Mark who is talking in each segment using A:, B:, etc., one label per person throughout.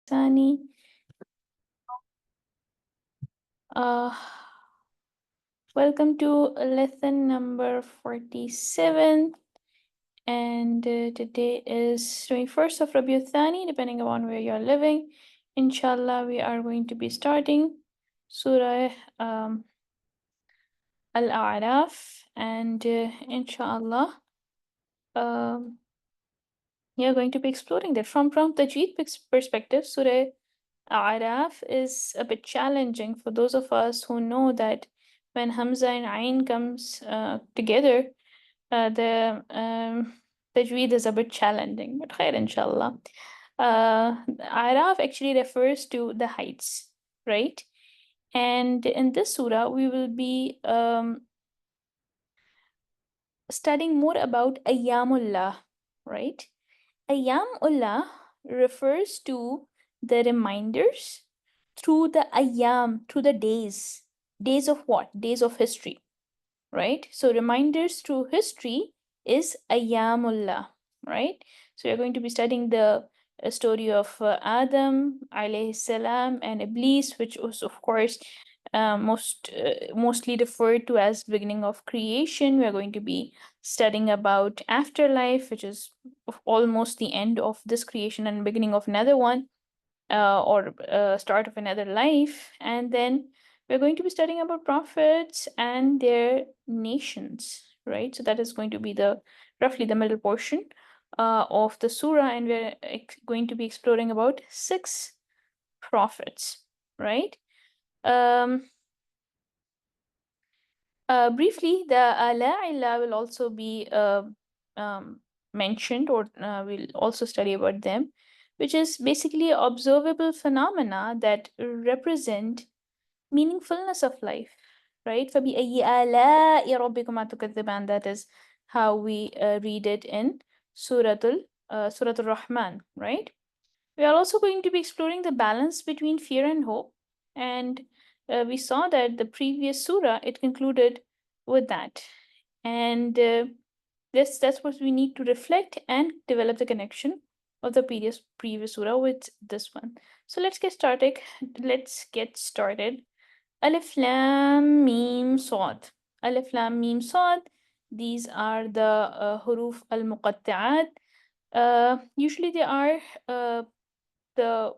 A: Sani. Uh, Welcome to lesson number 47. And today is 21st of Rabiul Thani, depending upon where you're living. Inshallah, we are going to be starting Surah Al-A'raf. And inshallah, um, we are going to be exploring that. From Tajweed perspective, Surah Araf is a bit challenging for those of us who know that when Hamza and Ain comes together, the tajweed is a bit challenging, but khair inshallah. Araf actually refers to the heights, right? And in this surah, we will be studying more about Ayyamullah, right? Ayyamullah refers to the reminders through the ayyam, through the days. Days of what? Days of history, right? So reminders through history is Ayyamullah, right? So we're going to be studying the story of Adam alayhi salam and Iblis, which was of course mostly referred to as beginning of creation. We're going to be studying about afterlife, which is almost the end of this creation and beginning of another one, or start of another life. And then we're going to be studying about prophets and their nations, right? So that is going to be the roughly the middle portion of the surah, and we're going to be exploring about 6 prophets, right? Um, Briefly, the La'ila will also be mentioned, or we'll also study about them, which is basically observable phenomena that represent meaningfulness of life, right? فَبِأَيِّ آلَاءِ رَبِّكُمَا تُكَذِّبَانِ. That is how we read it in Surah Al-Rahman, right? We are also going to be exploring the balance between fear and hope. And we saw that the previous surah, it concluded with that. And that's what we need to reflect and develop the connection of the previous surah with this one. So let's get started. Alif Lam Mim Sad. Alif Lam Mim Sad. These are the huruf al-muqatta'at. Usually they are the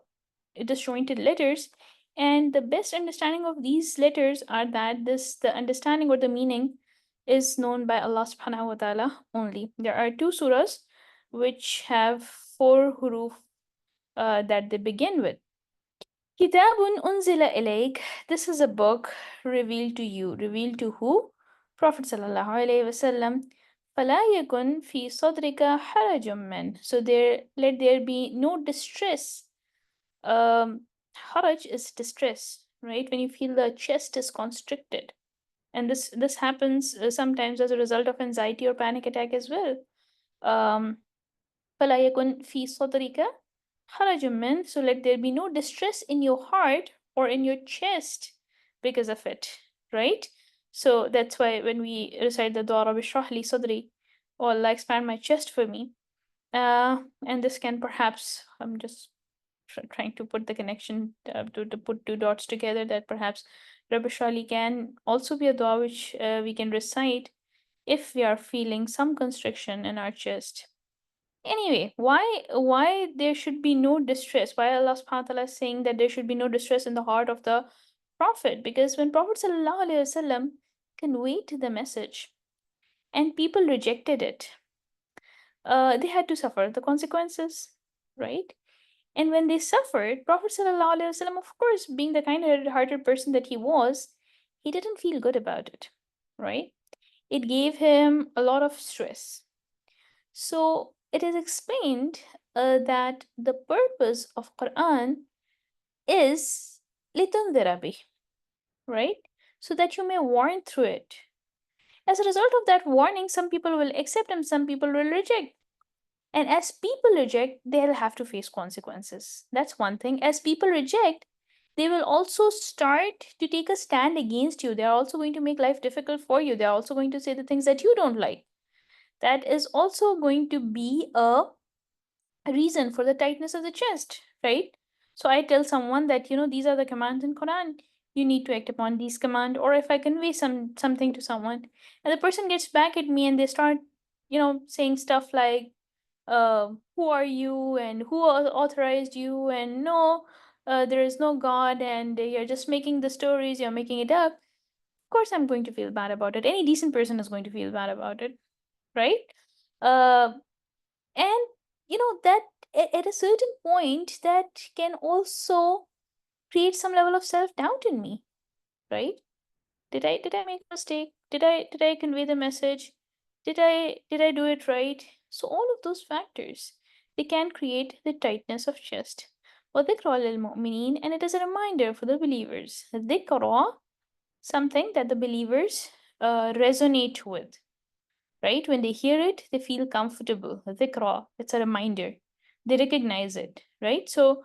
A: disjointed letters, and the best understanding of these letters are that the understanding or the meaning is known by Allah subhanahu wa ta'ala only. There are 2 surahs which have 4 huruf that they begin with. Kitabun unzila ilayk. This is a book revealed to you. Revealed to who? Prophet sallallahu alaihi wasallam. فَلَا يَكُنْ فِي صَدْرِكَ حَرَجٌ مِّنْ. So let there be no distress. Haraj is distress, right? When you feel the chest is constricted. And this happens sometimes as a result of anxiety or panic attack as well. فَلَا يَكُنْ فِي صَدْرِكَ حَرَجٌ مِّنْ. So let there be no distress in your heart or in your chest because of it, right? So that's why when we recite the dua Rabbi shrah li sadri, or Allah expand my chest for me, and this can perhaps, I'm just trying to put the connection to put 2 dots together, that perhaps Rabbi Shali can also be a dua which we can recite if we are feeling some constriction in our chest. Anyway, why there should be no distress? Why Allah subhanahu wa ta'ala is saying that there should be no distress in the heart of the Prophet? Because when Prophet sallallahu alaihi wasallam conveyed the message and people rejected it, they had to suffer the consequences, right? And when they suffered, Prophet ﷺ, of course, being the kind-hearted person that he was, he didn't feel good about it, right? It gave him a lot of stress. So it is explained that the purpose of Quran is litundhira bih, right? So that you may warn through it. As a result of that warning, some people will accept and some people will reject. And as people reject, they'll have to face consequences. That's one thing. As people reject, they will also start to take a stand against you. They're also going to make life difficult for you. They're also going to say the things that you don't like. That is also going to be a reason for the tightness of the chest, right? So I tell someone that, these are the commands in Quran. You need to act upon these commands. Or if I convey something to someone, and the person gets back at me and they start, saying stuff like, who are you and who authorized you, and no, there is no God, and you're just making the stories, you're making it up. Of course, I'm going to feel bad about it. Any decent person is going to feel bad about it, right? Uh, and that at a certain point that can also create some level of self doubt in me, right? Did I make a mistake? Did I convey the message? Did I do it right? So all of those factors, they can create the tightness of chest. وَذِكْرَى لِلْمُؤْمِنِينَ, and it is a reminder for the believers. ذِكْرَى, something that the believers resonate with, right? When they hear it, they feel comfortable. Dhikra, it's a reminder. They recognize it, right? So,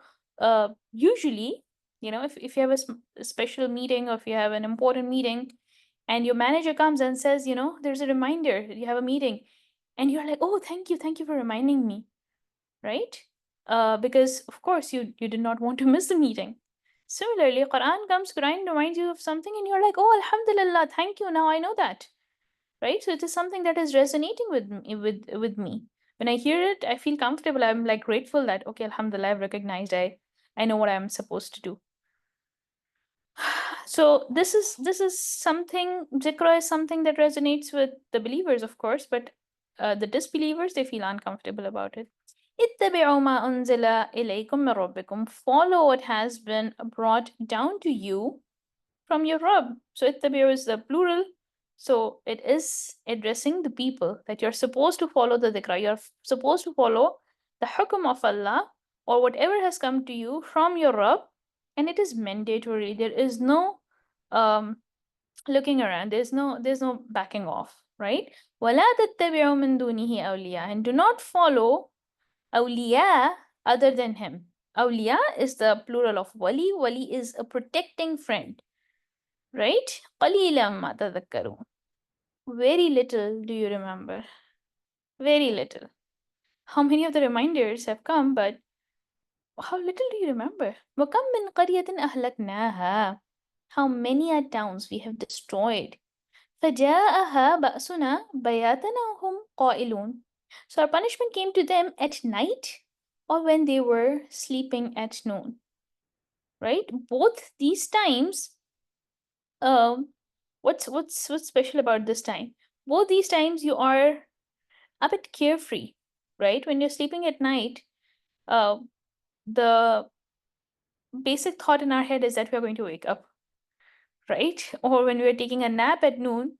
A: usually, if you have a special meeting, or if you have an important meeting, and your manager comes and says, there's a reminder, you have a meeting, and you're like, oh, thank you for reminding me, right? Because of course you did not want to miss the meeting. Similarly, Quran reminds you of something, and you're like, oh, Alhamdulillah, thank you. Now I know that, right? So it is something that is resonating with me. When I hear it, I feel comfortable. I'm like grateful that, okay, alhamdulillah, I've recognized, I know what I'm supposed to do. So this is something, zikra is something that resonates with the believers, of course, but the disbelievers, they feel uncomfortable about it. اتبعوا ما أنزل إليكم من ربكم. Follow what has been brought down to you from your Rabb. So ittabi'u is the plural. So it is addressing the people that you're supposed to follow the dhikra. You're supposed to follow the hukm of Allah, or whatever has come to you from your Rabb, and it is mandatory. There is no um, looking around. There's no backing off, right? وَلَا تَتَّبِعُوا مِن دُونِهِ أَوْلِيَاءَ, and do not follow awliya other than him. Awliya is the plural of wali. Wali is a protecting friend, right? قَلِيلًا مَا تَذَكَّرُونَ. Very little do you remember. Very little. How many of the reminders have come, but how little do you remember? وَكَمْ مِنْ قَرْيَةٍ أَهْلَكْنَاهَا. How many are towns we have destroyed. فَجَاءَهَا بَأْسُنَا بَيَاتًا وَهُمْ قَائِلُونَ. So our punishment came to them at night, or when they were sleeping at noon. Right? Both these times, um, what's special about this time? Both these times you are a bit carefree, right? When you're sleeping at night, uh, the basic thought in our head is that we are going to wake up, right? Or when we are taking a nap at noon,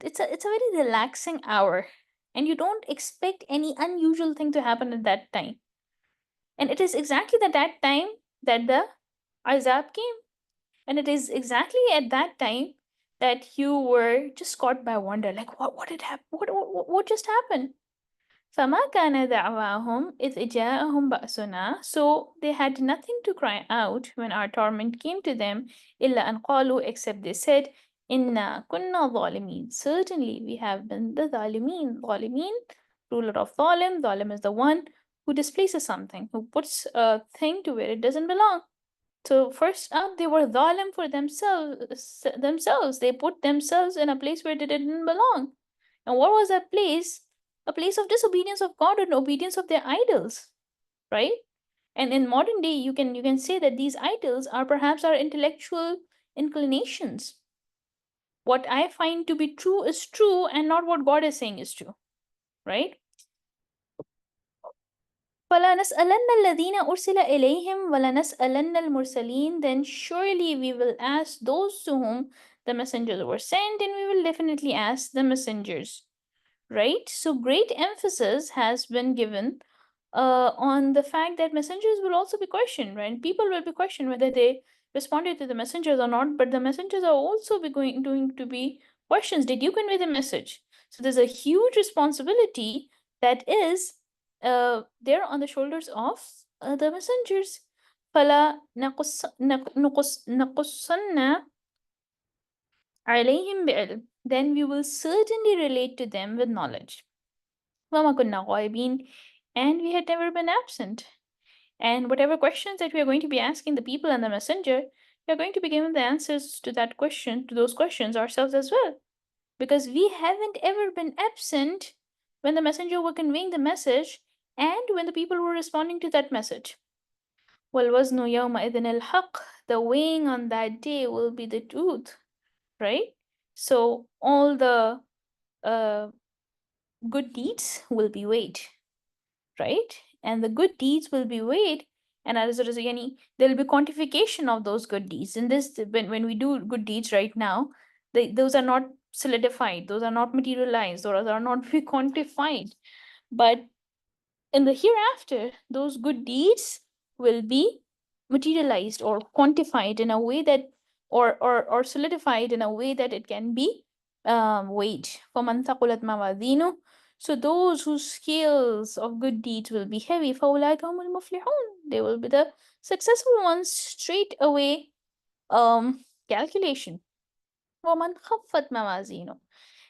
A: it's a very relaxing hour, and you don't expect any unusual thing to happen at that time. And it is exactly at that time that the azab came, and it is exactly at that time that you were just caught by wonder, like what did happen? What just happened? فَمَا كَانَ دَعْوَاهُمْ إِذْ جَاءَهُمْ بَأْسُنَا. So they had nothing to cry out when our torment came to them, إِلَّا أَنْ قَالُوا, except they said, إِنَّا كُنَّا ظَالِمِينَ. Certainly we have been the ظالمين. ظالمين, ruler of ظالم. ظالم is the one who displaces something, who puts a thing to where it doesn't belong. So first up, they were zalim for themselves. They put themselves in a place where they didn't belong. And what was that place? A place of disobedience of God and obedience of their idols, right? And in modern day, you can say that these idols are perhaps our intellectual inclinations. What I find to be true is true, and not what God is saying is true, right? فَلَنَسْأَلَنَّ الَّذِينَ أُرْسِلَ إِلَيْهِمْ وَلَنَسْأَلَنَّ الْمُرْسَلِينَ. Then surely we will ask those to whom the messengers were sent, and we will definitely ask the messengers, right? So great emphasis has been given on the fact that messengers will also be questioned, right? People will be questioned whether they responded to the messengers or not, but the messengers are also going to be questions. Did you convey the message? So there's a huge responsibility that is there on the shoulders of the messengers. فَلَا نَقُصَّنَّ عَلَيْهِمْ بِعِلْمٍ. Then we will certainly relate to them with knowledge. وَمَا كُنَّا غَائِبِينَ. And we had never been absent. And whatever questions that we are going to be asking the people and the messenger, we are going to be given the answers to that question, to those questions ourselves as well. Because we haven't ever been absent when the messenger were conveying the message and when the people were responding to that message. وَالْوَزْنُ يَوْمَئِذٍ الْحَقِّ. The weighing on that day will be the truth, right? So all the uh, good deeds will be weighed, right? And the good deeds will be weighed, and as a result, there will be quantification of those good deeds. In this, when we do good deeds right now, those are not solidified, those are not materialized, those are not be quantified. But in the hereafter, those good deeds will be materialized or quantified in a way that, or solidified in a way that it can be weighed. فَمَنْ ثَقُلَتْ مَوَازِينُهُ. So those whose scales of good deeds will be heavy, فَأُولَٰئِكَ هُمُ الْمُفْلِحُونَ. They will be the successful ones straight away. Calculation. وَمَنْ خَفَّتْ مَوَازِينُهُ.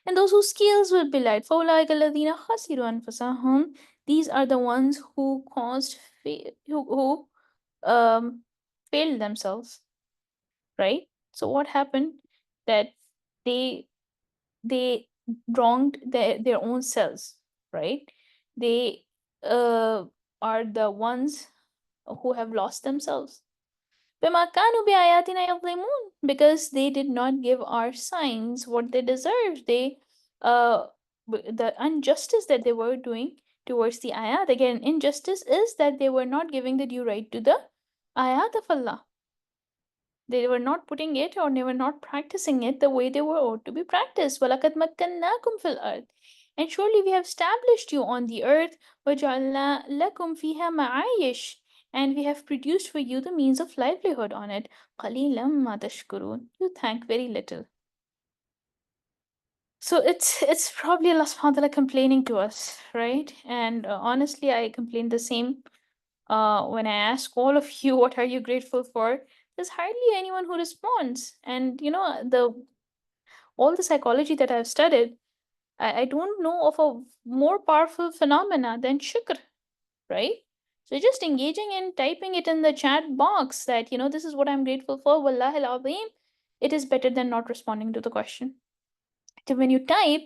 A: And those whose scales will be light. فَأُولَٰئِكَ الَّذِينَ خَسِرُوا أَنفُسَهُمْ. These are the ones who caused who failed themselves, right? So what happened? That they they wronged their own selves, right? They are the ones who have lost themselves. بِمَا كَانُوا بِآيَاتِنَا يَظْلِمُونَ. Because they did not give our signs what they deserved. They the injustice that they were doing towards the ayat. Again, injustice is that they were not giving the due right to the ayat of Allah. They were not putting it, or they were not practicing it the way they were ought to be practiced. وَلَقَدْ مَكَّنَّاكُمْ فِي الْأَرْضِ. And surely we have established you on the earth. وَجَعَلْنَا لَكُمْ فِيهَا مَعَايِشْ. And we have produced for you the means of livelihood on it. قَلِيلًا مَا تَشْكُرُونَ. You thank very little. So it's probably Allah subhanahu wa ta'ala complaining to us, right? And honestly, I complain the same when I ask all of you, what are you grateful for? There's hardly anyone who responds. And the all the psychology that I've studied, I don't know of a more powerful phenomena than shukr, right? So just engaging in typing it in the chat box that, this is what I'm grateful for, wallahi al-azim, it is better than not responding to the question. So when you type,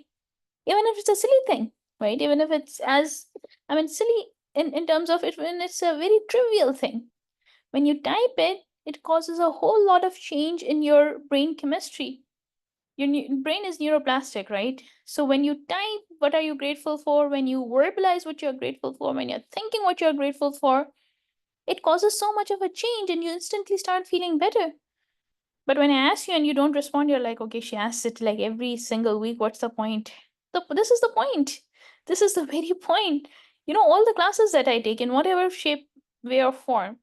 A: even if it's a silly thing, right? Even if it's silly in terms of it, when it's a very trivial thing. When you type it, it causes a whole lot of change in your brain chemistry. Your brain is neuroplastic, right? So when you type, what are you grateful for? When you verbalize what you're grateful for, when you're thinking what you're grateful for, it causes so much of a change and you instantly start feeling better. But when I ask you and you don't respond, you're like, okay, she asks it like every single week. What's the point? This is the point. This is the very point. All the classes that I take in whatever shape, way, or form.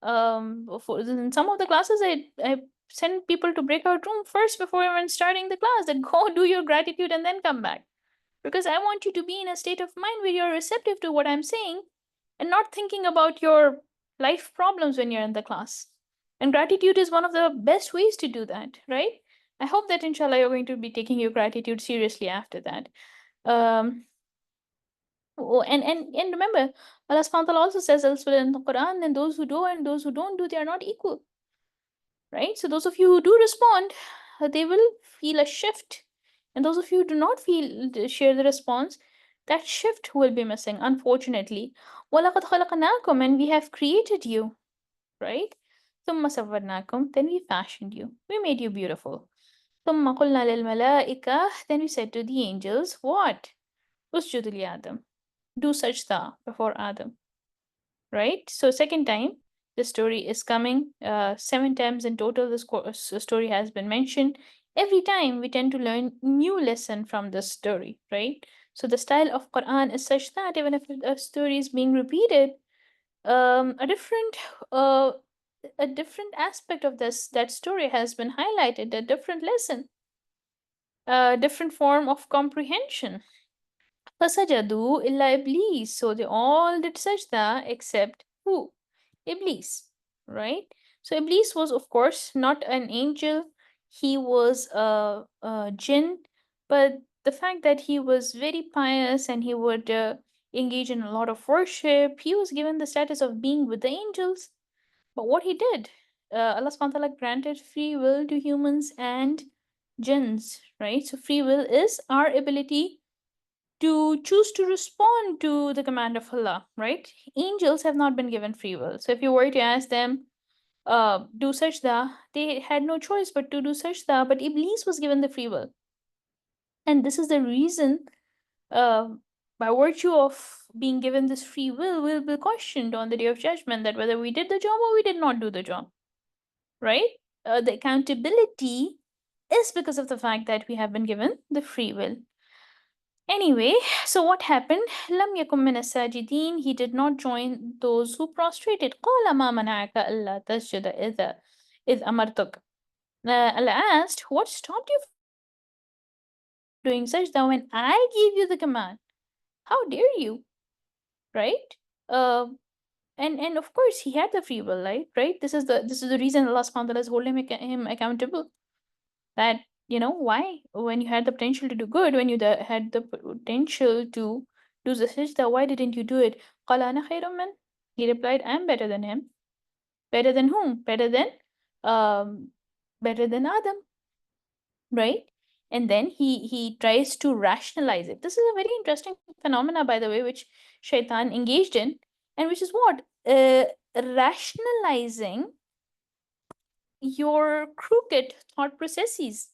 A: In some of the classes, I send people to breakout room first before even starting the class. That go do your gratitude and then come back, because I want you to be in a state of mind where you're receptive to what I'm saying and not thinking about your life problems when you're in the class. And gratitude is one of the best ways to do that, right? I hope that inshallah you're going to be taking your gratitude seriously after that. And remember, Allah subhanahu wa ta'ala also says elsewhere in the Quran, and those who do and those who don't do, they are not equal. Right? So those of you who do respond, they will feel a shift. And those of you who do not share the response, that shift will be missing, unfortunately. وَلَقَدْ خَلَقْنَاكُمْ. And we have created you, right? ثُمَّ سَوَّرْنَاكُمْ. Then we fashioned you. We made you beautiful. ثُمَّ قُلْنَا لِلْمَلَائِكَةِ. Then we said to the angels, what? Usjudu li Adam. Do sajda before Adam. Right? So second time, the story is coming. 7 times in total, this story has been mentioned. Every time we tend to learn new lesson from this story, right? So the style of Quran is such that even if a story is being repeated, a different aspect of that story has been highlighted, a different lesson, a different form of comprehension. فَسَجَدُوا إِلَّا إِبْلِيسَ. So they all did sajda except who? Iblis, right? So Iblis was, of course, not an angel. He was a jinn, but the fact that he was very pious and he would engage in a lot of worship. He was given the status of being with the angels. But what he did, Allah subhanahu wa ta'ala granted free will to humans and jinns, right? So free will is our ability to choose to respond to the command of Allah, right? Angels have not been given free will. So if you were to ask them, do sajda, they had no choice but to do sajda, but Iblis was given the free will. And this is the reason, uh, by virtue of being given this free will, we'll be questioned on the day of judgment that whether we did the job or we did not do the job, right? The accountability is because of the fact that we have been given the free will. Anyway, so what happened? لم يكن من الساجدين. He did not join those who prostrated. قال ما منعك ألا تسجد إذ أمرتك. Allah asked, what stopped you from doing sajda when I gave you the command? How dare you? Right? Uh, and of course he had the free will, right? This is the reason Allah subhanahu wa ta'ala is holding him accountable. That, why, when you had the potential to do good, when you had the potential to do the sajda, why didn't you do it? قال أنا خير من. He replied, I'm better than him. Better than whom? Um better than Adam, right? And then he tries to rationalize it. This is a very interesting phenomena, by the way, which shaitan engaged in, and which is what, rationalizing your crooked thought processes,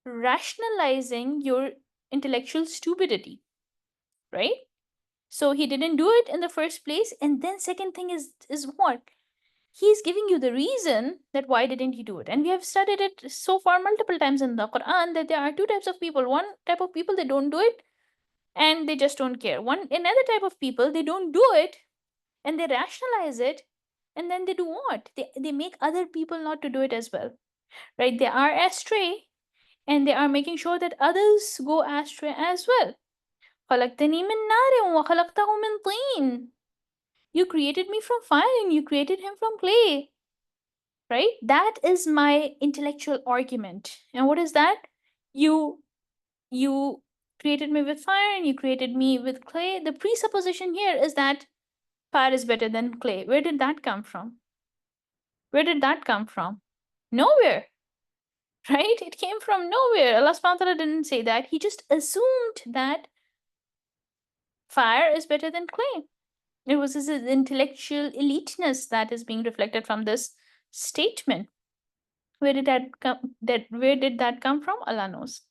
A: rationalizing your intellectual stupidity, right? So he didn't do it in the first place, and then second thing is what, he's giving you the reason that why didn't he do it. And we have studied it so far multiple times in the Quran that there are two types of people. One type of people, they don't do it and they just don't care. Another type of people, they don't do it and they rationalize it, and then they do what, they make other people not to do it as well, right? They are astray and they are making sure that others go astray as well. خلقتني من نار وخلقته من طين. You created me from fire and you created him from clay, right? That is my intellectual argument. And what is that? You created me with fire and you created me with clay. The presupposition here is that fire is better than clay. Where did that come from? Where did that come from? Nowhere, right? It came from nowhere. Allah subhanahu wa ta'ala didn't say that. He just assumed that fire is better than clay. It was his intellectual eliteness that is being reflected from this statement. Where did that come from? Allah knows.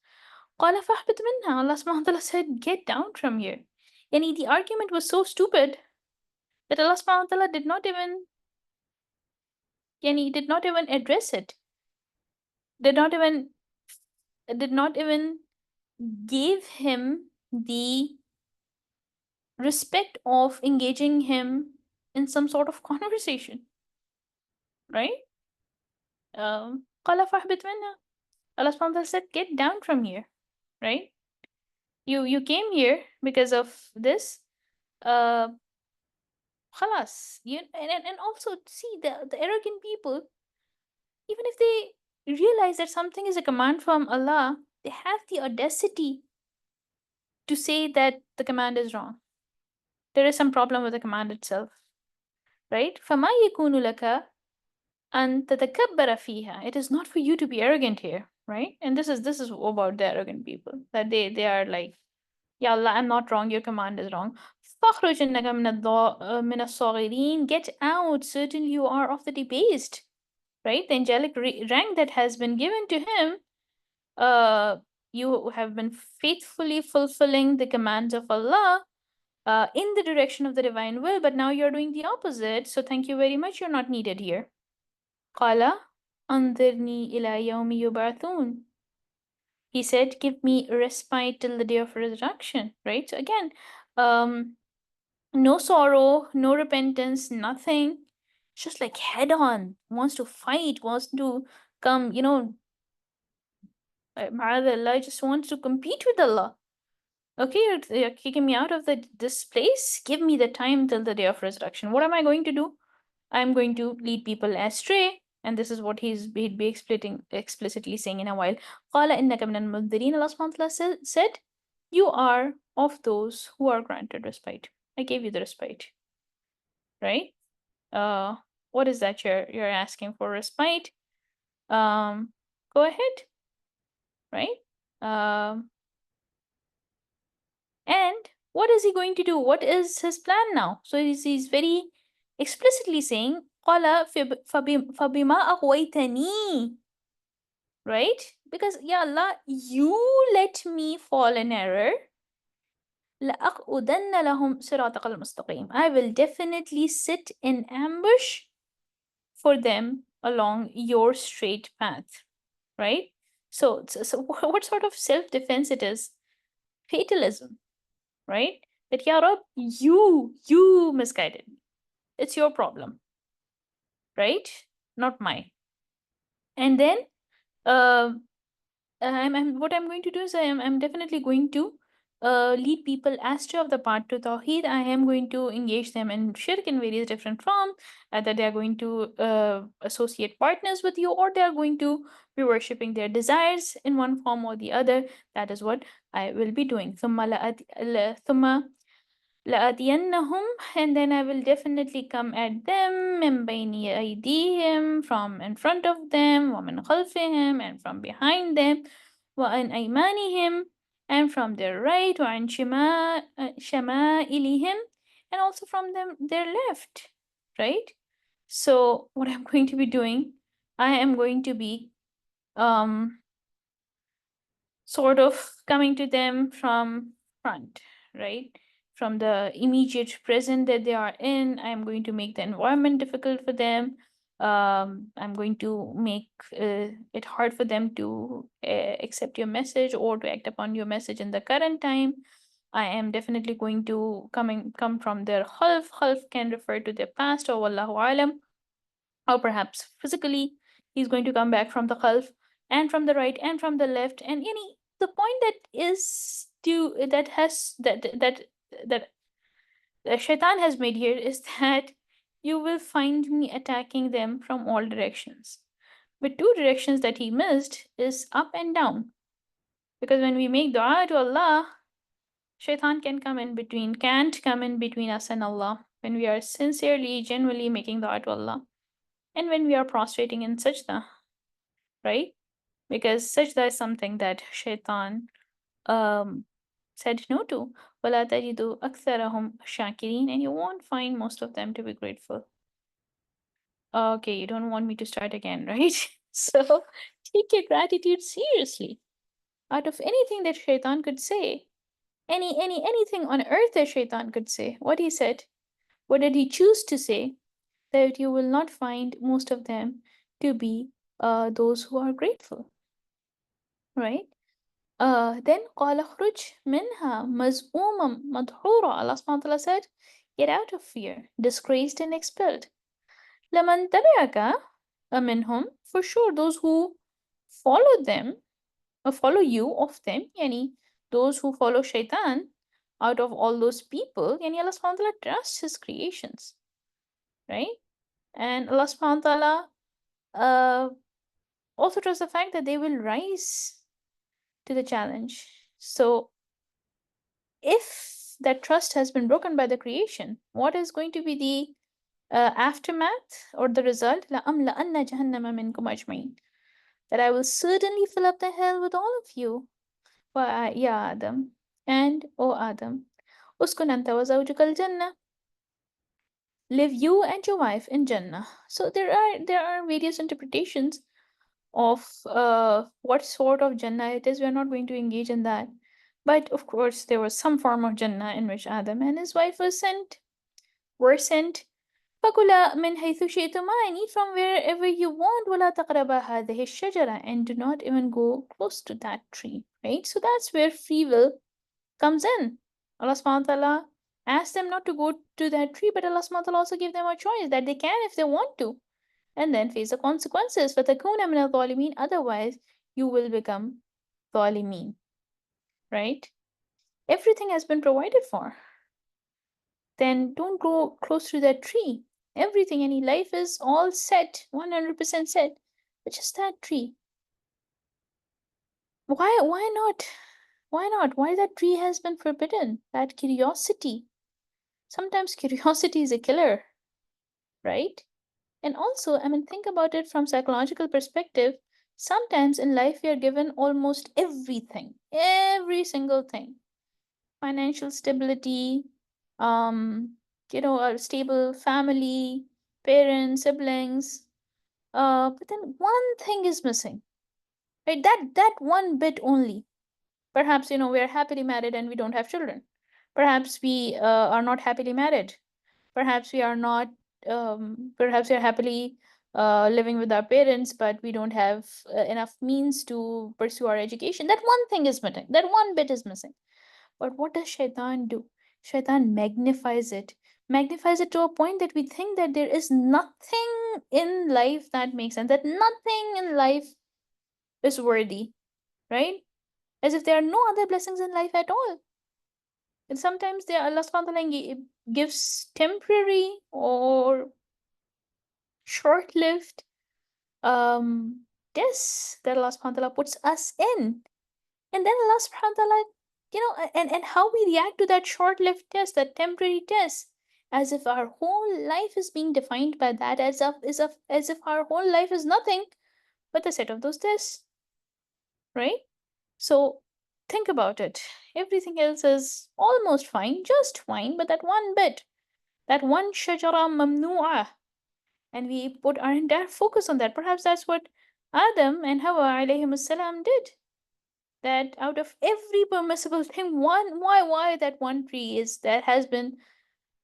A: قال فاهبط منها. Allah subhanahu wa ta'ala said, get down from here. Yani the argument was so stupid that Allah subhanahu wa ta'ala did not even address it. Did not even give him the respect of engaging him in some sort of conversation, right? قال فاهبط منها. Allah subhanahu wa ta'ala said, get down from here, right? You came here because of this. Khalas. And also see the arrogant people, even if they realize that something is a command from Allah, they have the audacity to say that the command is wrong. There is some problem with the command itself, right? فَمَا يَكُونُ لَكَ أَن تَتَكَبَّرَ فِيهَا. It is not for you to be arrogant here, right? And this is about the arrogant people, that they are like, Ya Allah, I'm not wrong, your command is wrong. فَاخْرُجْ إِنَّكَ مِنَ الصَّاغِرِينَ. Get out, certainly you are of the debased, right? The angelic rank that has been given to him, you have been faithfully fulfilling the commands of Allah in the direction of the divine will, but now you're doing the opposite, so thank you very much, you're not needed here. قَالَ أَنظِرْنِي إِلَى يَوْمِ يُبْعَثُونَ. He said, give me respite till the day of resurrection, right? So again, no sorrow, no repentance, nothing. Just like head on, wants to fight, wants to come, Allah just wants to compete with Allah. Okay, you're kicking me out of this place. Give me the time till the day of resurrection. What am I going to do? I'm going to lead people astray. And this is what he'd be explicitly saying in a while. قَالَ إِنَّكَ مِنَ الْمُنذِرِينَ. Allah subhanahu wa ta'ala said, you are of those who are granted respite. I gave you the respite, right? Uh, what is that you're asking for respite? Um, go ahead, right? Um, and what is he going to do? What is his plan now? So he's very explicitly saying, قَالَ فَبِمَا أَغْوَيْتَنِي, right? Because, Ya Allah, you let me fall in error. لَأَقْعُدَنَّ لَهُمْ صِرَاطَكَ الْمُسْتَقِيمَ. I will definitely sit in ambush for them along your straight path, right? So what sort of self-defense it is? Fatalism, right? That, Ya Rab, you misguided me. It's your problem, right? Not mine. And then, uh, what I'm going to do is I'm definitely going to lead people astray of the path to Tawheed. I am going to engage them in shirk in various different forms, either they are going to associate partners with you, or they are going to be worshipping their desires in one form or the other. That is what I will be doing. ثم لَأَتِيَنَّهُمْ, and then I will definitely come at them مِنْ بَيْنِ أَيْدِيهِمْ, from in front of them, وَمِنْ خَلْفِهِمْ, and from behind them, وَعَنْ أَيْمَانِهِمْ, and from their right, وَعَنْ شَمَائِلِهِمْ, and also from their left, right? So what I'm going to be doing, I am going to be um sort of coming to them from front, right? From the immediate present that they are in. I'm going to make the environment difficult for them. I'm going to make it hard for them to accept your message or to act upon your message in the current time. I am definitely going to come from their khalf. Khalf can refer to their past, or wallahu alam, or perhaps physically he's going to come back from the khalf and from the right and from the left. And any the point that is to that has that the shaitan has made here is that you will find me attacking them from all directions. But two directions that he missed is up and down, because when we make dua to Allah, shaitan can't come in between us and Allah when we are sincerely, genuinely making dua to Allah, and when we are prostrating in sajda, right? Because sajda is something that shaitan um, said no to. وَلَا تَجِدُ أَكْثَرَهُمْ شَاكِرِينَ, and you won't find most of them to be grateful. Okay, you don't want me to start again, right? So take your gratitude seriously. Out of anything that shaitan could say, anything on earth that shaitan could say, what he said, what did he choose to say? That you will not find most of them to be those who are grateful, right? Then قال اخرج منها مذءوما مدحورا. Allah subhanahu wa ta'ala said, get out of fear, disgraced and expelled. لمن تبعك منهم, for sure those who follow them, or follow you of them, yani those who follow shaitan out of all those people, yani Allah subhanahu wa ta'ala trusts his creations, right? And Allah subhanahu wa ta'ala also trusts the fact that they will rise to the challenge. So if that trust has been broken by the creation, what is going to be the aftermath or the result? لَأَمْلَأَنَّ جَهَنَّمَ مِنْكُمْ أَجْمَعِينَ. That I will certainly fill up the hell with all of you. Ya Adam, and O Adam, uskun anta wa zawjuka al-jannah. Live you and your wife in Jannah. So there are various interpretations of what sort of Jannah it is. We are not going to engage in that. But of course, there was some form of Jannah in which Adam and his wife were sent. فَكُلَا مِنْ حَيْثُ شِئْتُمَا, and eat from wherever you want. وَلَا تَقْرَبَا هَذِهِ الشَّجَرَةَ, and do not even go close to that tree. Right? So that's where free will comes in. Allah subhanahu wa ta'ala asked them not to go to that tree, but Allah subhanahu wa ta'ala also gave them a choice that they can if they want to, and then face the consequences. فَتَكُونَ مِنَ الظَّالِمِينَ, otherwise you will become ظالمين. Right? Everything has been provided for. Then don't go close to that tree. Everything, any life is all set, 100% set. But just that tree. Why not? Why not? Why that tree has been forbidden? That curiosity. Sometimes curiosity is a killer, right? And also, I mean, think about it from psychological perspective. Sometimes in life we are given almost everything, every single thing. Financial stability, a stable family, parents, siblings. But then one thing is missing, right? That one bit only. Perhaps, we are happily married and we don't have children. Perhaps we are not happily married. Perhaps we are not, perhaps we are happily living with our parents, but we don't have enough means to pursue our education. That one thing is missing. That one bit is missing. But what does shaitan do? Shaitan magnifies it to a point that we think that there is nothing in life that makes sense, that nothing in life is worthy, right? As if there are no other blessings in life at all. And sometimes Allah subhanahu wa ta'ala gives temporary or short lived tests that Allah subhanahu wa ta'ala puts us in. And then Allah subhanahu wa ta'ala, and how we react to that short lived test, that temporary test, as if our whole life is being defined by that, as if our whole life is nothing but the set of those tests, right? So think about it. Everything else is almost fine, just fine, but that one bit, that one shajara mamnu'ah, and we put our entire focus on that. Perhaps that's what Adam and Hawa alayhim salam did. That out of every permissible thing, why that one tree is that has been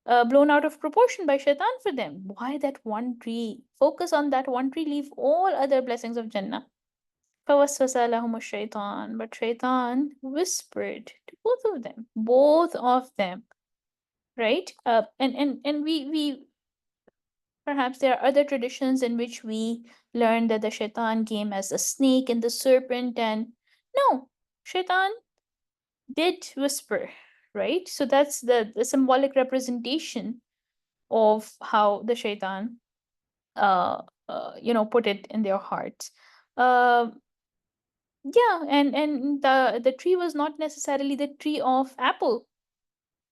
A: blown out of proportion by shaitan for them. Why that one tree? Focus on that one tree. Leave all other blessings of Jannah. فَوَسْوَسَ لَهُمُ الشَّيْطَانُ. But shaitan whispered to both of them, right? And we perhaps there are other traditions in which we learn that the shaitan came as a snake and the serpent, and no, shaitan did whisper, right? So that's the symbolic representation of how the shaitan, put it in their hearts. Uh, yeah, and the tree was not necessarily the tree of apple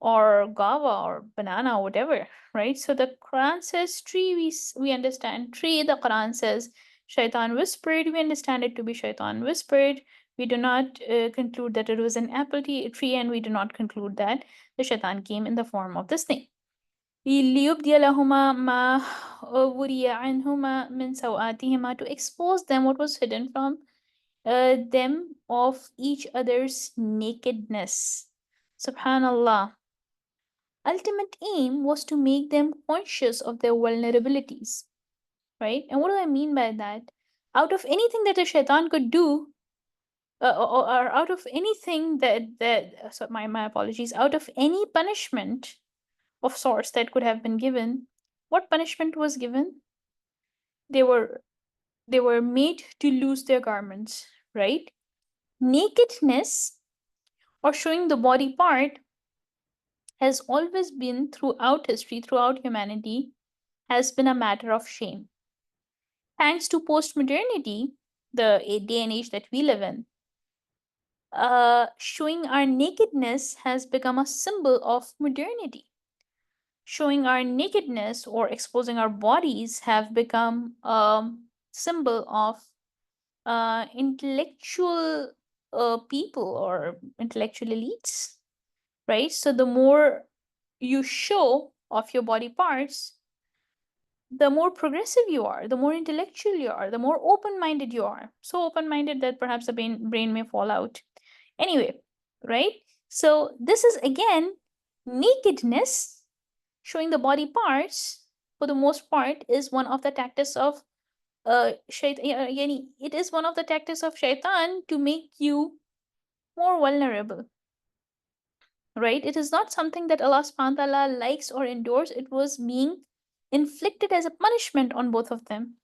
A: or guava or banana or whatever, right? So the Quran says tree, we understand tree. The Quran says shaitan whispered, we understand it to be shaitan whispered. We do not conclude that it was an apple tree, and we do not conclude that the shaitan came in the form of the snake. لِيُبْدِيَ لَهُمَا مَا وُرِيَ عَنْهُمَا مِنْ سَوْآتِهِمَا, to expose them what was hidden from them of each other's nakedness. Subhanallah. Ultimate aim was to make them conscious of their vulnerabilities, right? And what do I mean by that? Out of anything that a shaitan could do, or out of anything my apologies, out of any punishment of sorts that could have been given, what punishment was given? They were they were made to lose their garments, right? Nakedness or showing the body part has always been, throughout history, throughout humanity, has been a matter of shame. Thanks to post-modernity, the day and age that we live in, showing our nakedness has become a symbol of modernity. Showing our nakedness or exposing our bodies have become a symbol of intellectual people or intellectual elites, right? So the more you show of your body parts, the more progressive you are, the more intellectual you are, the more open minded you are. So open minded that perhaps the brain may fall out. Anyway, right? So this is again nakedness, showing the body parts for the most part, is one of the tactics of it is one of the tactics of shaitan to make you more vulnerable, right? It is not something that Allah subhanahu wa ta'ala likes or endorses. It was being inflicted as a punishment on both of them,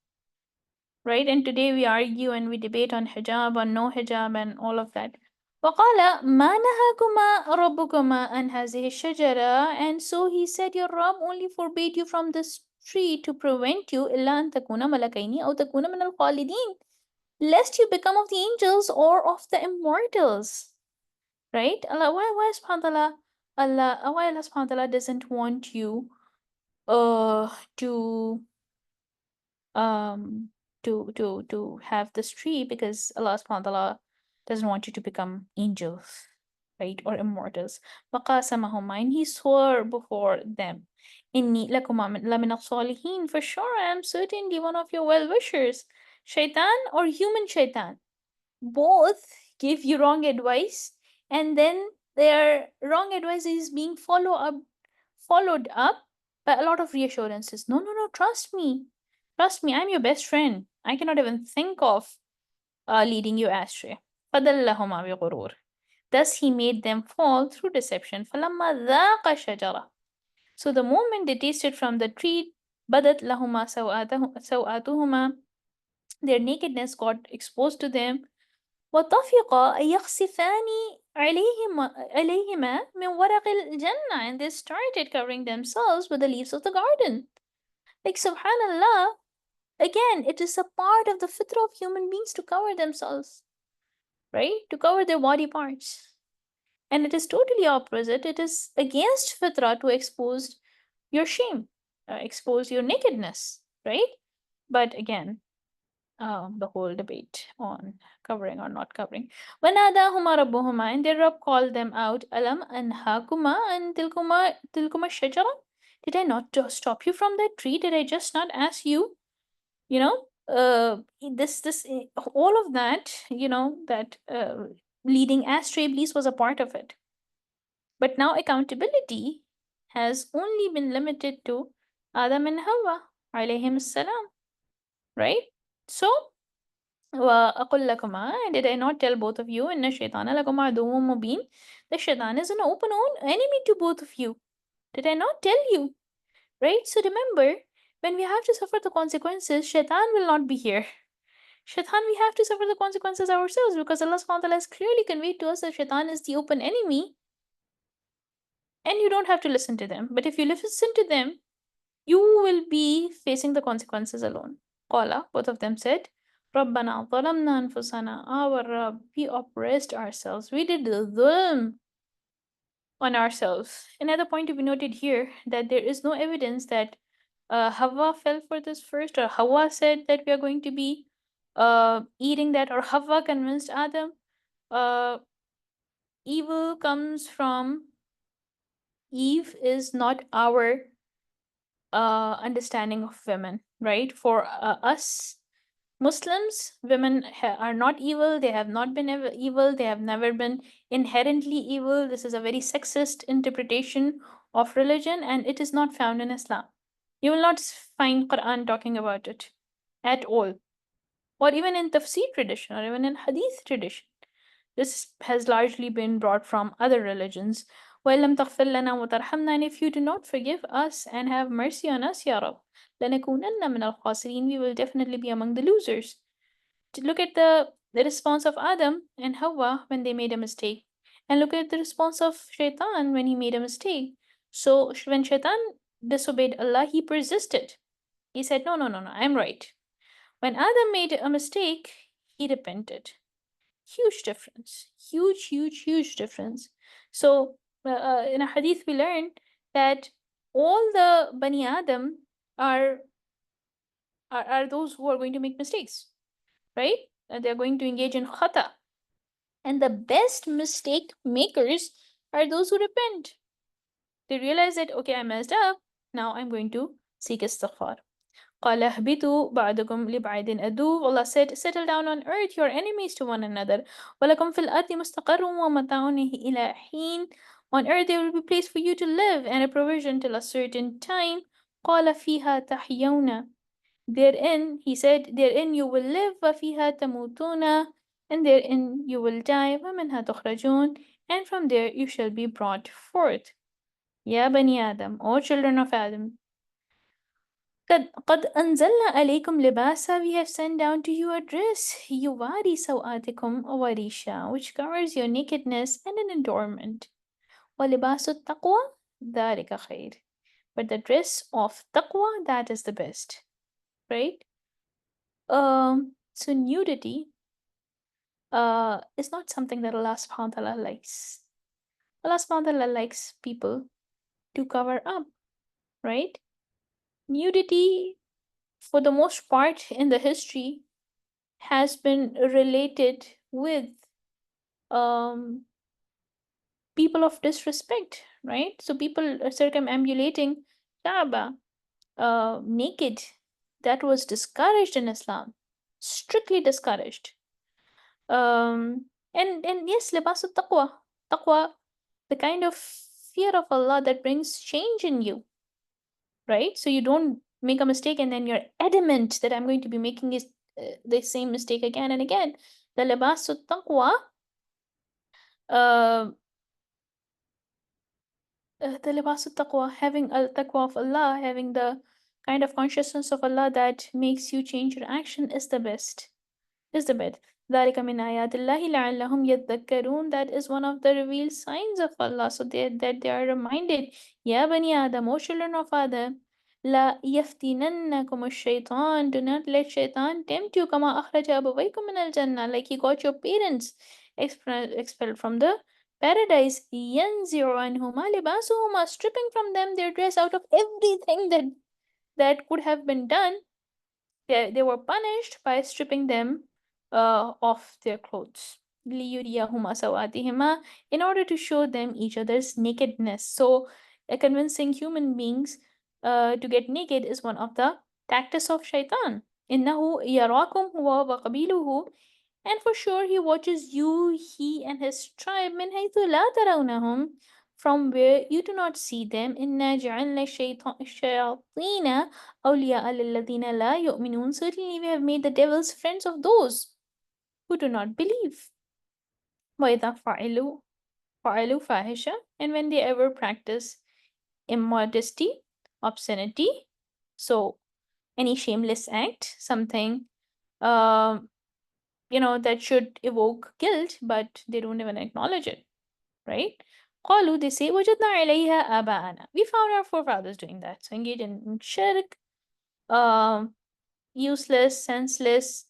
A: right? And today we argue and we debate on hijab, on no hijab, and all of that. وَقَالَ مَا نَهَاكُمَا رَبُّكُمَا أَنْ هَذِهِ الشَّجَرَةِ. And so he said, your Rabb only forbade you from this tree to prevent you إِلَّا أَن تَكُونَ مَلَكَيْنِ أَوْ تَكُونَ مِنَ الْخَالِدِينَ, lest you become of the angels or of the immortals, right? Why subhanahu wa ta'ala, why Allah subhanahu wa ta'ala doesn't want you to um to have this tree, because Allah subhanahu wa ta'ala doesn't want you to become angels, right? Or immortals. وَقَاسَمَهُمَا, and he swore before them, إِنِّي لَكُمَا لَمِنَ الصَّالِحِينَ, for sure I am certainly one of your well-wishers. Shaitan or human shaitan, both give you wrong advice, and then their wrong advice is being followed up by a lot of reassurances. No, no, no, trust me, I'm your best friend. I cannot even think of leading you astray. فَدَلَّهُمَا بِغُرُورٍ, thus he made them fall through deception. فَلَمَّا ذَاقَ الشَّجَرَةَ, so the moment they tasted from the tree, بَدَتْ لَهُمَا سَوْآتُهُمَا, their nakedness got exposed to them. وطفقا يخصفان عليهما من ورق الجنة, and they started covering themselves with the leaves of the garden. Like, subhanallah, again, it is a part of the fitrah of human beings to cover themselves, right? To cover their body parts. And it is totally opposite. It is against fitrah to expose your shame, expose your nakedness, right? But again, the whole debate on covering or not covering. وَنَادَاهُمَا رَبُّهُمَا, and their Rabb called them out. أَلَمْ أَنْهَاكُمَا أَنْ تِلْكُمَا الشَّجَرَةِ, did I not just stop you from that tree? Did I just not ask you, you know, all of that, that leading astray, Iblis was a part of it. But now accountability has only been limited to Adam and Hawa, alayhim salam, right? So, وَأَقُلْ لَكُمَا, did I not tell both of you, إِنَّ الشَّيْطَانَ لَكُمْ عَدُوٌّ مُبِينٌ, the shaitan is an open enemy to both of you. Did I not tell you? Right? So remember, when we have to suffer the consequences, shaitan will not be here. Shaitan, we have to suffer the consequences ourselves, because Allah subhanahu wa ta'ala has clearly conveyed to us that shaitan is the open enemy, and you don't have to listen to them. But if you listen to them, you will be facing the consequences alone. Qala, both of them said, Rabbana zalamna anfusana, our Rabb, we oppressed ourselves. We did the dhulm on ourselves. Another point to be noted here, that there is no evidence that Hawa fell for this first, or Hawa said that we are going to be eating that, or Hawa convinced Adam. Evil comes from Eve is not our understanding of women, right? For us Muslims, women are not evil. They have not been evil. They have never been inherently evil. This is a very sexist interpretation of religion, and it is not found in Islam. You will not find Quran talking about it at all, or even in tafsir tradition, or even in hadith tradition. This has largely been brought from other religions. وَإِلَّمْ تَغْفِرْ لَنَا وَتَرْحَمْنَا, and if you do not forgive us and have mercy on us, Ya Rab, لَنَكُونَنَّ مِنَ الْخَاسِرِينَ, we will definitely be among the losers. To look at the response of Adam and Hawa when they made a mistake, and look at the response of Shaitan when he made a mistake. So when Shaitan disobeyed Allah, he persisted. He said, no, no, no, no, I'm right. When Adam made a mistake, he repented. Huge difference. Huge, huge, huge difference. So in a hadith, we learned that all the Bani Adam are, are those who are going to make mistakes, right? They're going to engage in khata. And the best mistake makers are those who repent. They realize that, okay, I messed up. Now I'm going to seek istighfar. قَالَ اهْبِطُوا بَعْضُكُمْ لِبَعْضٍ عَدُوٌّ, Allah said, settle down on earth, you are enemies to one another. وَلَكُمْ فِي الْأَرْضِ مُسْتَقَرٌّ وَمَتَاعٌ إِلَى حِينٍ, on earth there will be a place for you to live, and a provision till a certain time. قَالَ فِيهَا تَحْيَوْنَ, therein, he said, therein you will live, وَفِيهَا تَمُوتُونَ, and therein you will die, وَمِنْهَا تُخْرَجُونَ, and from there you shall be brought forth. Ya Bani Adam, O children of Adam, قد أنزلنا عليكم لباسا, we have sent down to you a dress, يواري سوآتكم ووريشا, which covers your nakedness and an adornment. وَلِبَاسُ التَّقْوَى ذَلِكَ خَيْرٌ, but the dress of taqwa, that is the best, right? So nudity is not something that Allah subhanahu wa ta'ala likes. Allah subhanahu wa ta'ala likes people to cover up, right? Nudity, for the most part in the history, has been related with um, people of disrespect, right? So people are circumambulating Kaaba naked. That was discouraged in Islam, strictly discouraged. And yes, libasul taqwa, the kind of fear of Allah that brings change in you, right? So you don't make a mistake and then you're adamant that I'm going to be making the same mistake again and again. The libasul taqwa, uh, the libasul taqwa, having a taqwa of Allah, having the kind of consciousness of Allah that makes you change your action is the best. Is the best. ذَلِكَ مِنْ آيَاتِ اللَّهِ لَعَلَّهُمْ يَذَّكَّرُونَ. That is one of the revealed signs of Allah, so that they are reminded. Ya bani Adam, O children of Adam, لا يفتننكم الشيطان. Do not let shaitan tempt you. كما أخرج أبويكم من الجنة. Like he got your parents expelled from the paradise. ينزع عنهما لباسهما. Stripping from them their dress out of everything that could have been done. They were punished by stripping them of their clothes. لِيُرِيَهُمَا سَوَاتِهِمَا. In order to show them each other's nakedness. So, convincing human beings to get naked is one of the tactics of shaitan. إِنَّهُ يَرَاكُمْ هُوَ وَقَبِيلُهُ. And for sure, he watches you, he and his tribe, من حيث لا ترونهم, from where you do not see them. إِنَّا جَعَلْنَا الشَّيَاطِينَ أَوْلِيَاءَ لِلَّذِينَ لَا يُؤْمِنُونَ. Certainly, we have made the devils friends of those who do not believe. وَإِذَا فَعَلُوا فَاحِشَةً. And when they ever practice immodesty, obscenity, so any shameless act, something um that should evoke guilt, but they don't even acknowledge it, right? قالوا, they say, وجدنا عليها آباءنا. We found our forefathers doing that. So engage in shirk, useless, senseless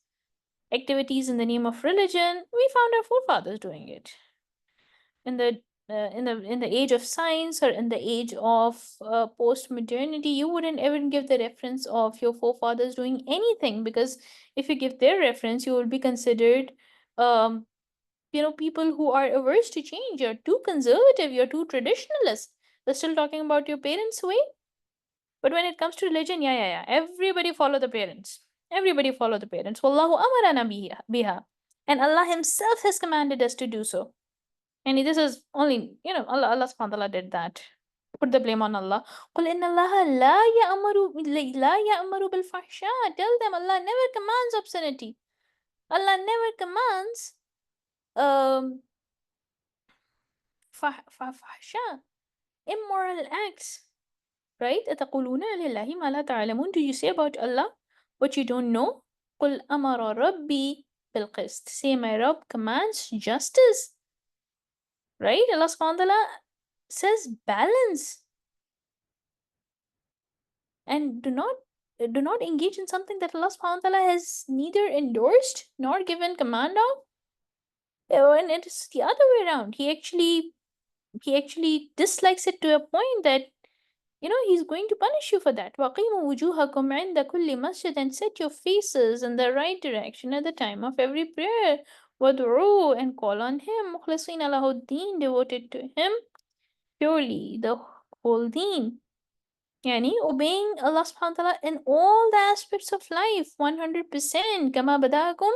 A: activities in the name of religion. We found our forefathers doing it. In the age of science or in the age of post modernity, you wouldn't even give the reference of your forefathers doing anything, because if you give their reference, you will be considered um, people who are averse to change. You're too conservative, you're too traditionalist. They're still talking about your parents' way. But when it comes to religion, yeah. Everybody follow the parents. Everybody follow the parents. Wallahu amarana biha. And Allah Himself has commanded us to do so. And this is only, Allah subhanahu wa ta'ala did that. Put the blame on Allah. قُلْ إِنَّ اللَّهَ لَا يَأْمُرُ بِالْفَحْشَاءِ. Tell them Allah never commands obscenity. Allah never commands um fahsha, immoral acts, right? أَتَقُولُونَ عَلَى اللَّهِ مَا لَا تَعْلَمُونَ. Do you say about Allah what you don't know? قُلْ أَمَرَ رَبِّي بِالْقِسْطِ. Say, my Rabb commands justice, right? Allah subhanahu wa ta'ala says balance. And do not engage in something that Allah subhanahu wa ta'ala has neither endorsed nor given command of. And it is the other way around. He actually dislikes it to a point that he's going to punish you for that. وَقِيمُوا وُجُوهَكُمْ عِنْدَ كُلِّ مَسْجِدٍ. And set your faces in the right direction at the time of every prayer. وَادْعُوهُ. And call on Him. مُخْلِصِينَ لَهُ الدِّينَ. Devoted to Him purely, the whole deen. Yani obeying Allah subhanahu wa ta'ala in all the aspects of life, 100%. كَمَا بَدَأَكُمْ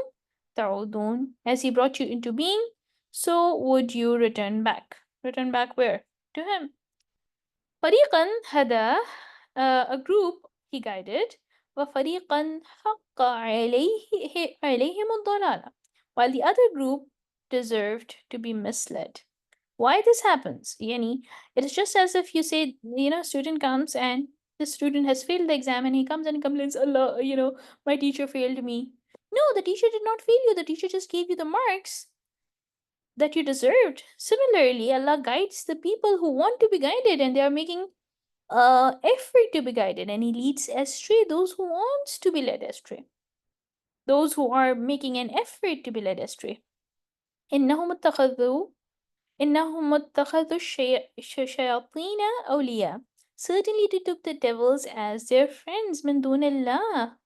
A: تَعُودُونَ. As He brought you into being, so would you return back. Return back where? To Him. فَرِيقًا هَدَى. A group He guided. وَفَرِيقًا حَقَّ عَلَيْهِمُ الضَّلَالَةُ. While the other group deserved to be misled. Why this happens? Yani, it is just as if you say, student comes and the student has failed the exam and he comes and complains, Allah, my teacher failed me. No, the teacher did not fail you. The teacher just gave you the marks that you deserved. Similarly, Allah guides the people who want to be guided and they are making effort to be guided, and He leads astray those who want to be led astray. Those who are making an effort to be led astray. إِنَّهُمُ اتَّخَذُوا إنهم اتخذوا الشياطين أولياء. Certainly they took the devils as their friends من دون الله,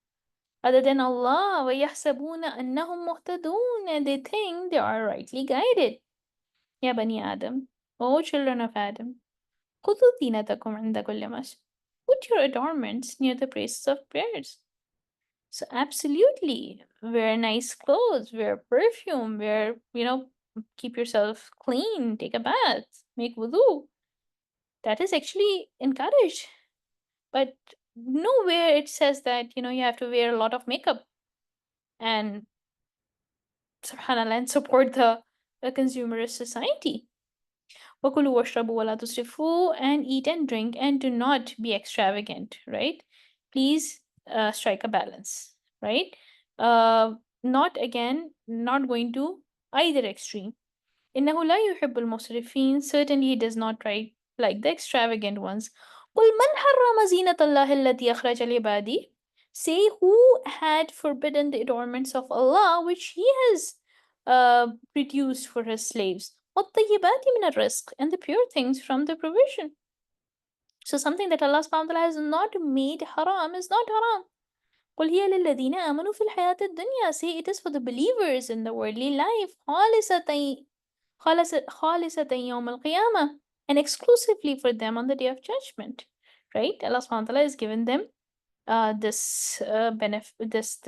A: other than Allah. ويحسبون أنهم مهتدون, and they think they are rightly guided. يا بني آدم, O children of Adam, خذوا زينتكم عند كل مسجد. Put your adornments near the places of prayers. So absolutely, wear nice clothes, wear perfume, wear, keep yourself clean, take a bath, make wudu. That is actually encouraged. But nowhere it says that, you have to wear a lot of makeup and subhanallah and support the consumerist society. وَكُلُوا وَاشْرَبُوا وَلَا تُسْرِفُوا, and eat and drink and do not be extravagant, right? Please strike a balance, right? Not again, not going to either extreme. إِنَّهُ لَا يُحِبُّ الْمُسْرِفِينَ, certainly he does not like the extravagant ones. قُلْ مَنْ حَرَّمَ زِينَةَ اللَّهِ الَّتِي أَخْرَجَ لِعِبَادِهِ, say who had forbidden the adornments of Allah which he has produced for his slaves. وَالطَّيِّبَاتِ مِنَ الرِّزْقِ, and the pure things from the provision. So something that Allah subhanahu wa ta'ala has not made haram is not haram. قُلْ هِيَ لِلَّذِينَ آمَنُوا فِي الْحَيَاةِ الدُّنْيَا, say it is for the believers in the worldly life. خالصة يوم القيامة, and exclusively for them on the day of judgment. Right? Allah subhanahu wa ta'ala has given them this benefit, this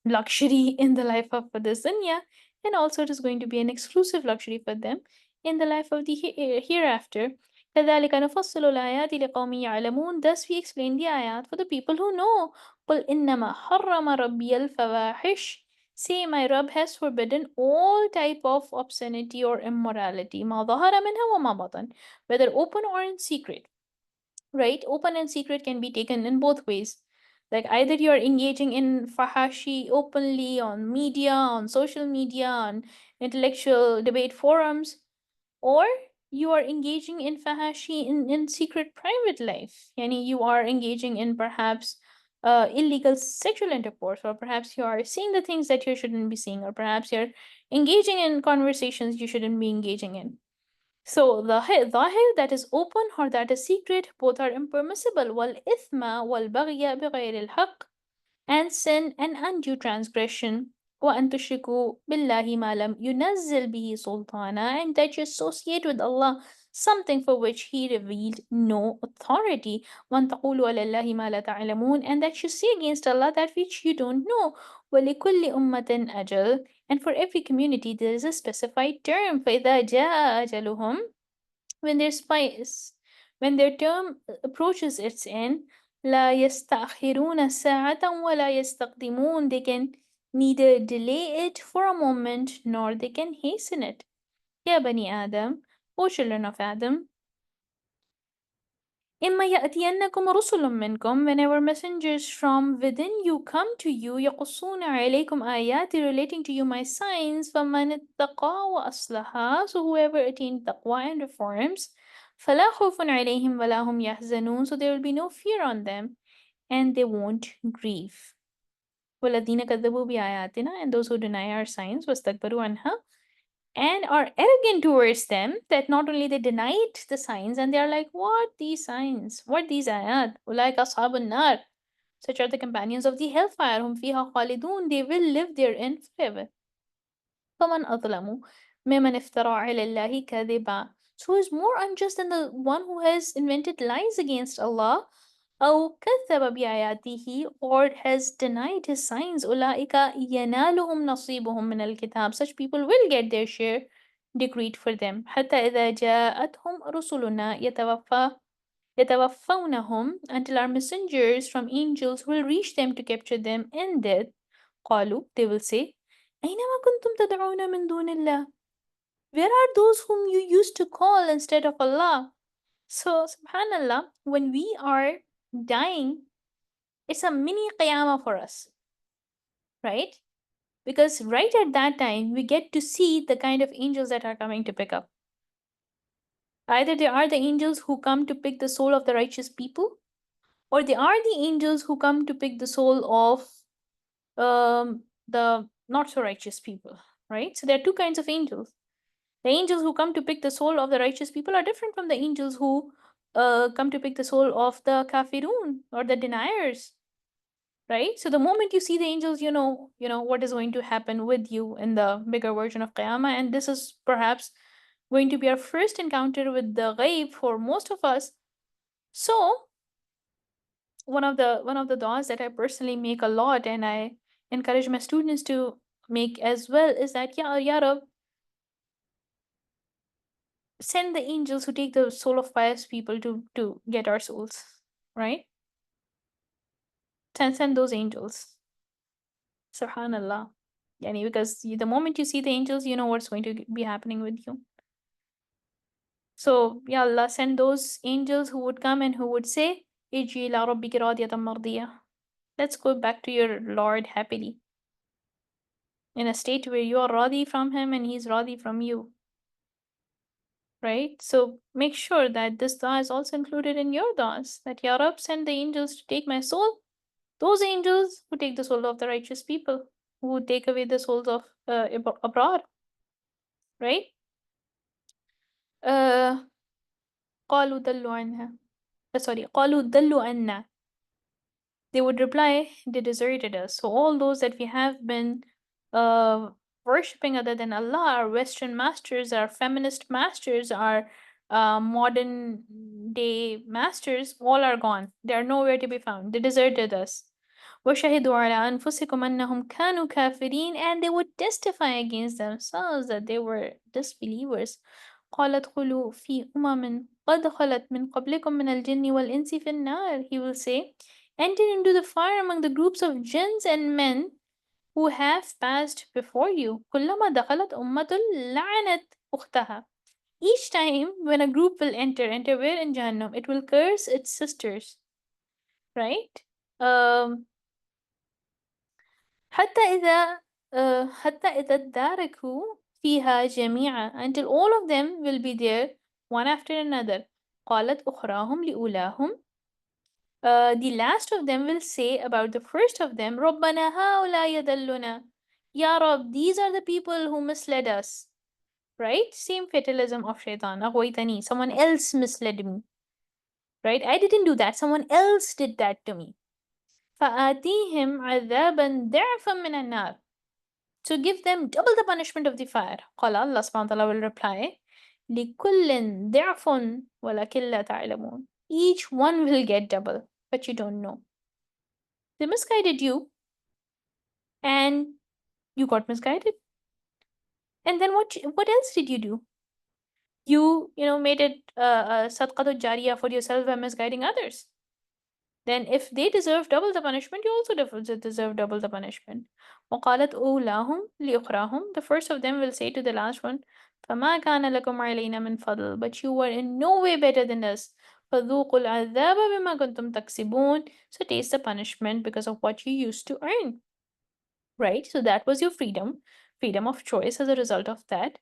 A: luxury in the life of this dunya, and also it is going to be an exclusive luxury for them in the life of the hereafter. كذلك نفصل الآيات لقوم يعلمون, thus we explain the ayat for the people who know. قل إنما حرم ربي الفواحش, say my Rabb has forbidden all type of obscenity or immorality, ما ظهر منها وما بطن, whether open or in secret. Right? Open and secret can be taken in both ways. Like either you're engaging in fahashi openly on media, on social media, on intellectual debate forums, or you are engaging in fahashi in secret private life. Yani you are engaging in perhaps illegal sexual intercourse, or perhaps you are seeing the things that you shouldn't be seeing, or perhaps you're engaging in conversations you shouldn't be engaging in. So the ظاهر, that is open or that is secret, both are impermissible. والإثم والبغي بغير الحق, and sin and undue transgression. وأن تشركوا بالله ما لم ينزل به سلطانا, and that you associate with Allah something for which He revealed no authority. وأن تقولوا على الله ما لا تعلمون, and that you say against Allah that which you don't know. ولكل أمة أجل, and for every community there is a specified term. فإذا جاء أجلهم, when their spice, when their term approaches its end, لا يستأخرون ساعة ولا يستقدمون, they can neither delay it for a moment nor they can hasten it. يا بني آدم, O children of Adam, إما يأتينكم رسل منكم, whenever messengers from within you come to you, يقصون عليكم آياتي, relating to you my signs, فمن اتقى وأصلح, so whoever attained taqwa and reforms, فلا خوف عليهم ولا هم يحزنون, so there will be no fear on them and they won't grieve. والذين كذبوا بآياتنا, and those who deny our signs, واستكبروا عنها, and are arrogant towards them, that not only they denied the signs and they are like, what these signs, what these ayat, ulaika ashabun nar, such are the companions of the hellfire, hum fiha khalidun, they will live therein forever. فمن أظلم ممن افترى على الله كذبا, so who is more unjust than the one who has invented lies against Allah, أو كذب بآياته, or has denied his signs. أولئك ينالهم نصيبهم من الكتاب, such people will get their share decreed for them. حتى إذا جاءتهم رسلنا يتوفونهم, until our messengers from angels will reach them to capture them in death. قالوا, they will say, أينما كنتم تدعون من دون الله, where are those whom you used to call instead of Allah? So, subhanallah, when we are dying, it's a mini qiyamah for us, right? Because right at that time, we get to see the kind of angels that are coming to pick up. Either they are the angels who come to pick the soul of the righteous people, or they are the angels who come to pick the soul of the not so righteous people, right? So there are two kinds of angels. The angels who come to pick the soul of the righteous people are different from the angels who come to pick the soul of the kafirun or the deniers, right? So the moment you see the angels, you know what is going to happen with you in the bigger version of Qiyamah, and this is perhaps going to be our first encounter with the ghaib for most of us. So one of the du'as that I personally make a lot, and I encourage my students to make as well, is that ya Rab, send the angels who take the soul of pious people to get our souls, right? Send those angels. Subhanallah. Yani, because the moment you see the angels, you know what's going to be happening with you. So, Ya Allah, send those angels who would come and who would say, Iji ila rabbiki radiyatan mardiyah. Let's go back to your Lord happily, in a state where you are radi from him and he's radi from you. Right? So make sure that this dua is also included in your duas. That Ya Rab, send the angels to take my soul. Those angels who take the soul of the righteous people, who take away the souls of abroad. Right? Uh, قالوا دلوا عنها. Sorry, قالوا دلوا عنا. They would reply, they deserted us. So all those that we have been uh, worshipping other than Allah, our Western masters, our feminist masters, our modern day masters, all are gone. They are nowhere to be found. They deserted us. وَشَهِدُوا عَلَىٰ أَنفُسِكُمْ أَنَّهُمْ كَانُوا كَافِرِينَ, and they would testify against themselves that they were disbelievers. قَالَ ادْخُلُوا فِي أُمَمٍ قَدْ خَلَتْ مِنْ قَبْلِكُمْ مِنَ الْجِنِّ وَالْإِنسِ فِي النَّارِ. He will say, enter into the fire among the groups of jinns and men who have passed before you. كُلَّمَا دَخَلَتْ أُمَّةٌ لَعَنَتْ أُخْتَهَا. Each time when a group will enter where in Jahannam, it will curse its sisters, right? Um, حتى إذا حتى إذا اداركوا فيها جميعا, until all of them will be there one after another. قالت أخراهم لأولاهم, the last of them will say about the first of them, ربنا هؤلاء يضلون. Ya Rab, these are the people who misled us. Right? Same fatalism of shaitan. أغويتني. Someone else misled me. Right? I didn't do that. Someone else did that to me. فآتيهم عذابا ضعفا من النار. To give them double the punishment of the fire. قال Allah subhanahu wa ta'ala will reply, لكل ضعف ولكن لا تعلمون. Each one will get double, but you don't know. They misguided you, and you got misguided. And then what else did you do? You made it a sadqatul jariyah for yourself by misguiding others. Then if they deserve double the punishment, you also deserve double the punishment. وقالت أولاهم لأخراهم. The first of them will say to the last one, فما كان لكم علينا من فضل. But you were in no way better than us. فذوقوا العذاب بما كنتم تكسبون. So taste the punishment because of what you used to earn. Right? So that was your freedom of choice. As a result of that,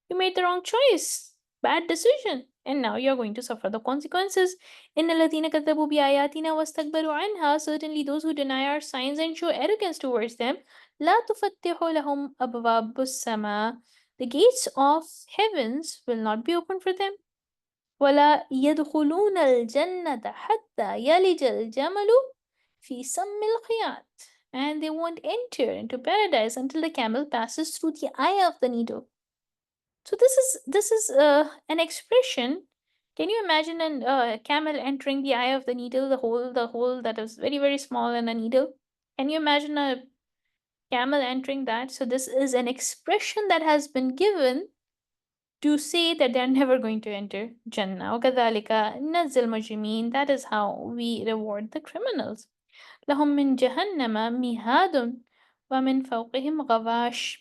A: you made the wrong choice, bad decision, and now you're going to suffer the consequences. إِنَّ الَّذِينَ كَذَّبُوا بِآيَاتِنَا وَاسْتَكْبَرُوا عَنْهَا. Certainly those who deny our signs and show arrogance towards them. لَا تُفَتِّحُ لَهُمْ أَبْوَابُ السَّمَاءِ. The gates of heavens will not be open for them. وَلَا يَدْخُلُونَ الْجَنَّةَ حَتَّى يَلِجَ الْجَمَلُ فِي سَمِّ الْخِيَاطِ. And they won't enter into paradise until the camel passes through the eye of the needle. So this is an expression. Can you imagine a camel entering the eye of the needle, the hole that is very very small in a needle? Can you imagine a camel entering that? So this is an expression that has been given to say that they are never going to enter Jannah. وَكَذَلِكَ نَزِّ الْمُجْرِمِينَ. That is how we reward the criminals. لَهُم مِّن جَهَنَّمَ مِهَادٌ وَمِن فَوْقِهِمْ غَوَاشٍ.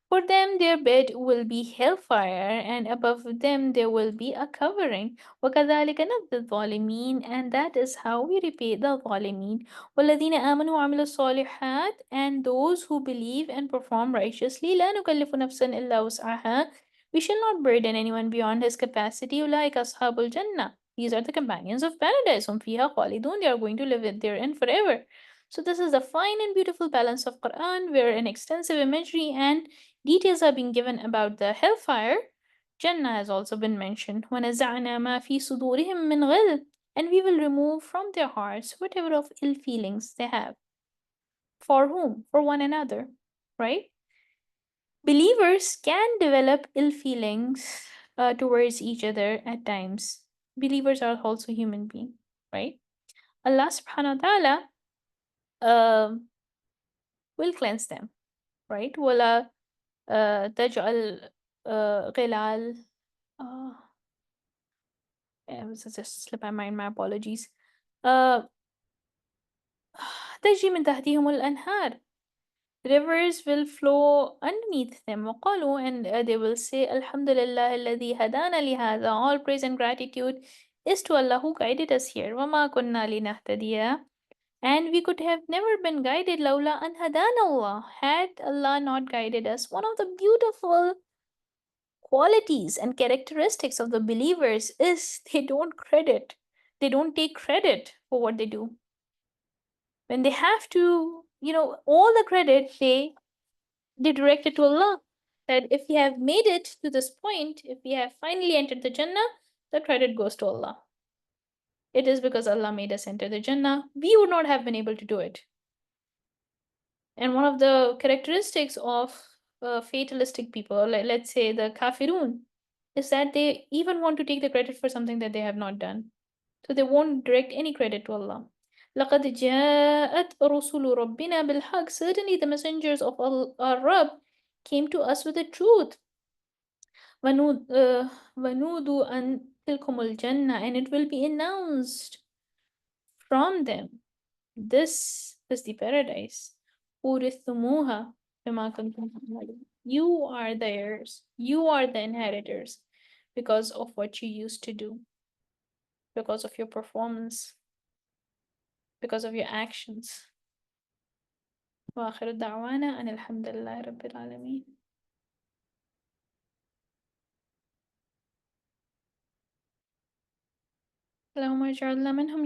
A: For them their bed will be hellfire, and above them there will be a covering. وَكَذَلِكَ نَجْزِي الظَّالِمِينَ. And that is how we repay the ظالمين. وَالَّذِينَ آمَنُوا وَعَمِلُوا الصَّالِحَاتِ. And those who believe and perform righteously. لَا نُكَلِّفُ نَفْسًا إِلَّا وُسْعَهَا. We shall not burden anyone beyond his capacity. أُولَٰئِكَ أَصْحَابُ الْجَنَّةِ. These are the companions of paradise. هُمْ فِيهَا خَالِدُونَ. They are going to live therein forever. So this is the fine and beautiful balance of Quran, where an extensive imagery and details are being given about the hellfire, Jannah has also been mentioned. وَنَزَعْنَا مَا فِي صُدُورِهِم مِّنْ غِلٍّ, and we will remove from their hearts whatever of ill feelings they have. For whom? For one another, right? Believers can develop ill feelings towards each other at times. Believers are also human beings, right? Allah subhanahu wa ta'ala will cleanse them, right? وَلَا تَجْعَلْ غِلَالٍ it was just slip my mind, my apologies. تجري من تحتهم الأنهار. Rivers will flow underneath them. وقالوا, and they will say, الحمد لله الذي هدانا لهذا. All praise and gratitude is to Allah who guided us here. وما كنا لنهتدي. And we could have never been guided لولا أن هدانا الله. Had Allah not guided us. One of the beautiful qualities and characteristics of the believers is they don't take credit for what they do. When they have to, all the credit they direct it to Allah. That if we have made it to this point, if we have finally entered the Jannah, the credit goes to Allah. It is because Allah made us enter the Jannah. We would not have been able to do it. And one of the characteristics of fatalistic people, like let's say the kafirun, is that they even want to take the credit for something that they have not done. So they won't direct any credit to Allah. لَقَدْ جَاءَتْ رُسُلُ رَبِّنَا بِالْحَقِّ. Certainly the messengers of our Rabb came to us with the truth. وَنُودُوا أَن تِلْكُمُ الْجَنَّةِ, and it will be announced from them, this is the paradise. أُورِثْتُمُوهَا بِمَا كُنْتُمْ تَعْمَلُونَ. You are theirs. You are the inheritors because of what you used to do, because of your performance, because of your actions. وآخر دعوانا أن الحمد لله رب العالمين. اللهم اجعلنا منهم